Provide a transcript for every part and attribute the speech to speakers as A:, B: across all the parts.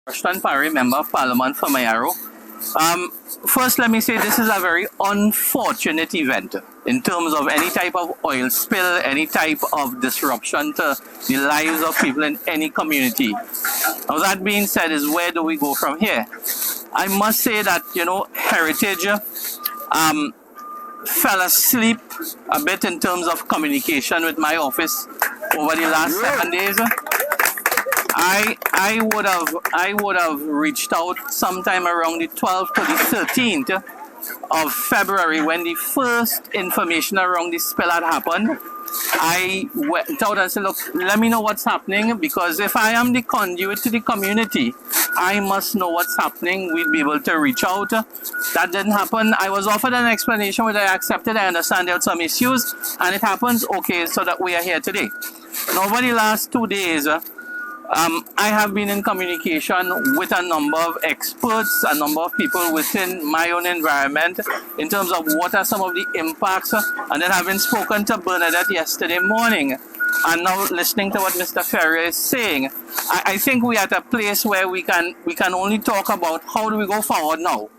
A: Rushton Paray, Member of Parliament for Mayaro. First, let me say this is a very unfortunate event in terms of any type of oil spill, any type of disruption to the lives of people in any community. Now, that being said, is where do we go from here? I must say that, Heritage fell asleep a bit in terms of communication with my office over the last 7 days. I would have reached out sometime around the 12th to the 13th of February when the first information around the spill had happened. I went out and said, look, let me know what's happening, because if I am the conduit to the community, I must know what's happening. We'd be able to reach out. That didn't happen. I was offered an explanation which I accepted. I understand there are some issues, and it happens. Okay, so that we are here today. Now, over the last 2 days, I have been in communication with a number of experts, a number of people within my own environment in terms of what are some of the impacts, and then having spoken to Bernadette yesterday morning and now listening to what Mr. Ferrier is saying, I think we are at a place where we can only talk about how do we go forward now.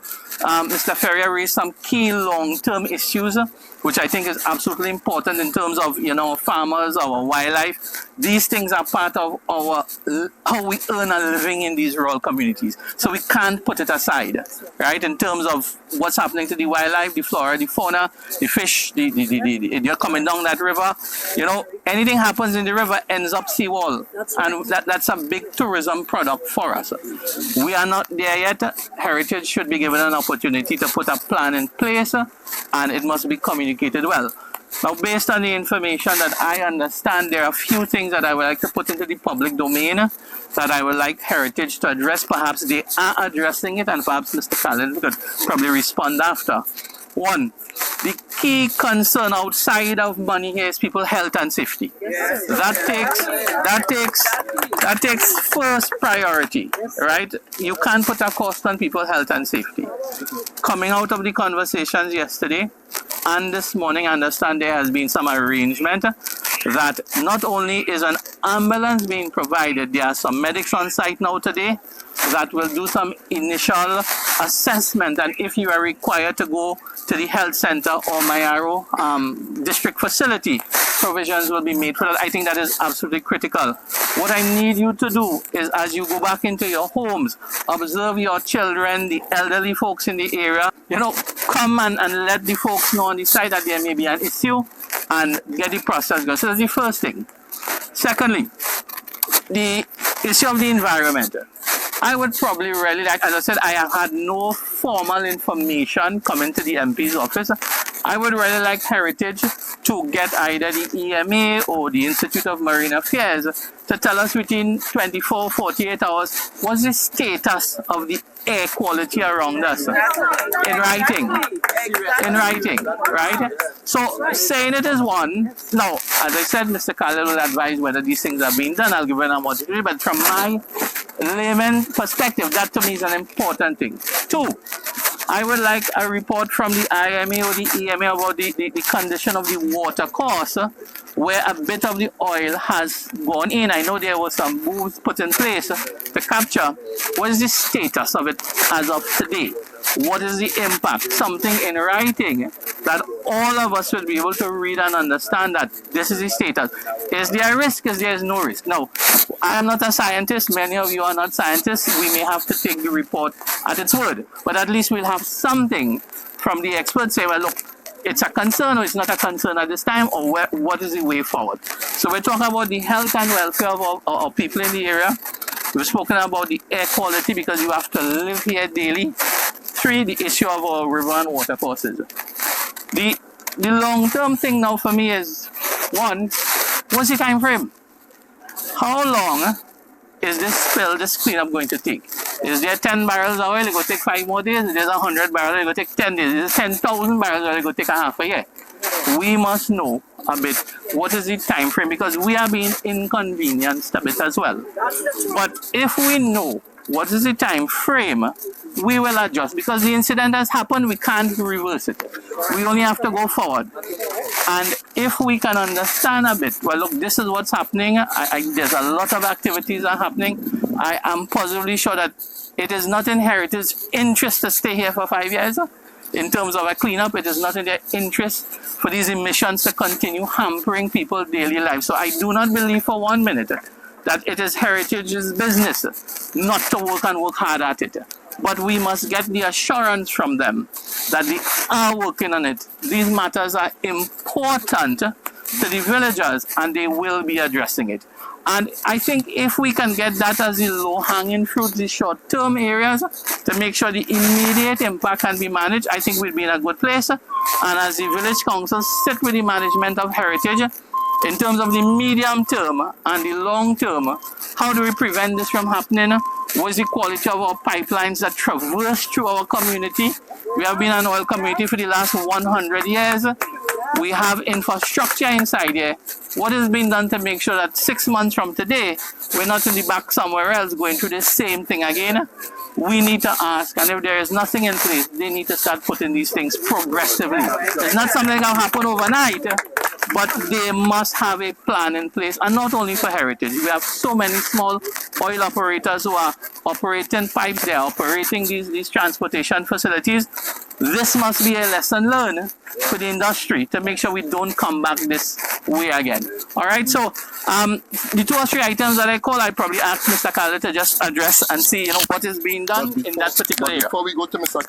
A: Mr. Ferrier raised some key long-term issues, which I think is absolutely important in terms of, farmers, our wildlife. These things are part of our how we earn a living in these rural communities. So we can't put it aside, right? In terms of what's happening to the wildlife, the flora, the fauna, the fish, you're coming down that river. Anything happens in the river ends up seawall. And that's a big tourism product for us. We are not there yet. Heritage should be given an opportunity to put a plan in place, and it must be communicated well. Now, based on the information that I understand, there are a few things that I would like to put into the public domain that I would like Heritage to address. Perhaps they are addressing it, and perhaps Mr. Callan could probably respond after. One, the key concern outside of money here is people's health and safety. Yes. That takes first priority, right? You can't put a cost on people's health and safety. Coming out of the conversations yesterday and this morning, I understand there has been some arrangement that not only is an ambulance being provided, there are some medics on site now today that will do some initial assessment, and if you are required to go to the health center or Mayaro district facility, provisions will be made for that. I think that is absolutely critical. What I need you to do is, as you go back into your homes, observe your children, the elderly folks in the area, come and let the folks know on the side that there may be an issue and get the process going. So that's the first thing. Secondly, the issue of the environment. I would probably really like, as I said, I have had no formal information coming to the MP's office. I would really like Heritage to get either the EMA or the Institute of Marine Affairs to tell us within 24, 48 hours what's the status of the air quality around us in writing, right? So saying it is one. Now, as I said, Mr. Khalil will advise whether these things are being done. I'll give an opportunity, but from my layman perspective, that to me is an important thing. Two, I would like a report from the IMA or the EMA about the condition of the water course, where a bit of the oil has gone in. I know there were some moves put in place to capture. What is the status of it as of today? What is the impact? Something in writing that all of us will be able to read and understand that this is the status. Is there a risk? Is there no risk? No, I am not a scientist. Many of you are not scientists. We may have to take the report at its word, but at least we'll have something from the experts say, well, look, it's a concern or it's not a concern at this time, or what is the way forward? So we're talking about the health and welfare of our people in the area. We've spoken about the air quality because you have to live here daily. Three, the issue of our river and water courses. The long-term thing now for me is, one, what's the time frame? How long is this cleanup going to take? Is there 10 barrels of oil? It's going to take 5 more days. Is there 100 barrels? It's going to take 10 days. Is there 10,000 barrels? It's going to take a half a year. We must know a bit what is the time frame, because we are being inconvenienced a bit as well. But if we know what is the time frame, we will adjust, because the incident has happened. We can't reverse it. We only have to go forward. And if we can understand a bit, well, look, this is what's happening. There's a lot of activities are happening. I am positively sure that it is not in Heritage's interest to stay here for 5 years. In terms of a cleanup, it is not in their interest for these emissions to continue hampering people's daily lives. So I do not believe for 1 minute that it is Heritage's business not to work and work hard at it. But we must get the assurance from them that they are working on it. These matters are important to the villagers and they will be addressing it. And I think if we can get that as the low-hanging fruit, the short-term areas, to make sure the immediate impact can be managed, I think we'll be in a good place. And as the village council sit with the management of Heritage, in terms of the medium term and the long term, how do we prevent this from happening? What is the quality of our pipelines that traverse through our community? We have been an oil community for the last 100 years. We have infrastructure inside here. What is being done to make sure that 6 months from today, we're not in the back somewhere else going through the same thing again? We need to ask, and if there is nothing in place, they need to start putting these things progressively. It's not something that will happen overnight, but they must have a plan in place, and not only for Heritage. We have so many small oil operators who are operating pipes, they are operating these transportation facilities. This must be a lesson learned for the industry to make sure we don't come back this way again. All right, so the 2 or 3 items that I call, I probably ask Mr. Calder to just address and see, what is being done in that particular area.
B: Before we go to Mr.